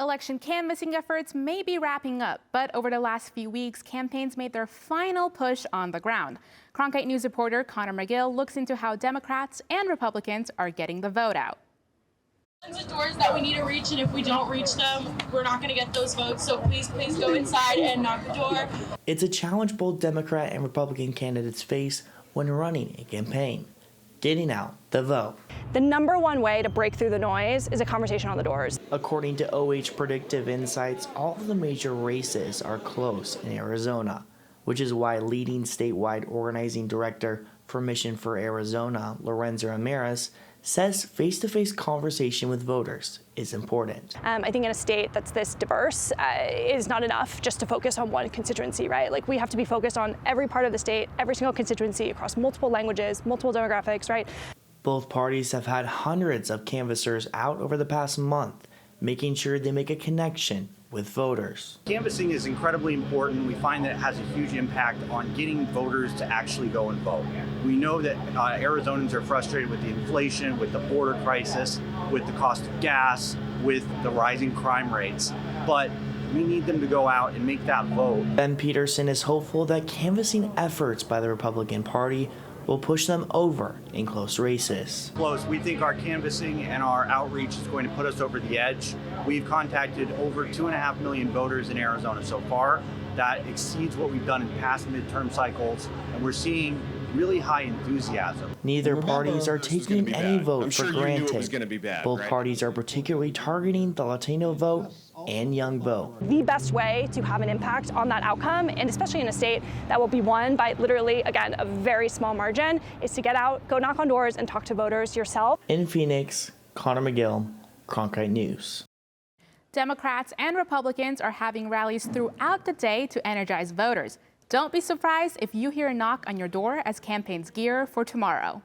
Election canvassing efforts may be wrapping up, but over the last few weeks, campaigns made their final push on the ground. Cronkite News reporter Conor McGill looks into how Democrats and Republicans are getting the vote out. Tons of doors that we need to reach, and if we don't reach them, we're not going to get those votes. So please go inside and knock the door. It's a challenge both Democrat and Republican candidates face when running a campaign: getting out the vote. The number one way to break through the noise is a conversation on the doors. According to OH Predictive Insights, all of the major races are close in Arizona, which is why leading statewide organizing director for Mission for Arizona, Lorenzo Ramirez, says face-to-face conversation with voters is important. I think in a state that's this diverse is not enough just to focus on one constituency, right? Like, we have to be focused on every part of the state, every single constituency across multiple languages, multiple demographics, right? Both parties have had hundreds of canvassers out over the past month, making sure they make a connection with voters. Canvassing is incredibly important. We find that it has a huge impact on getting voters to actually go and vote. We know that Arizonans are frustrated with the inflation, with the border crisis, with the cost of gas, with the rising crime rates, but we need them to go out and make that vote. Ben Peterson is hopeful that canvassing efforts by the Republican Party will push them over in close races. Close. We think our canvassing and our outreach is going to put us over the edge. We've contacted over 2.5 million voters in Arizona so far. That exceeds what we've done in past midterm cycles, and we're seeing really high enthusiasm. Neither parties are taking any vote for granted. Both parties are particularly targeting the Latino vote and young vote. The best way to have an impact on that outcome, and especially in a state that will be won by literally, again, a very small margin, is to get out, go knock on doors, and talk to voters yourself. In Phoenix, Conor McGill, Cronkite News. Democrats and Republicans are having rallies throughout the day to energize voters. Don't be surprised if you hear a knock on your door as campaigns gear for tomorrow.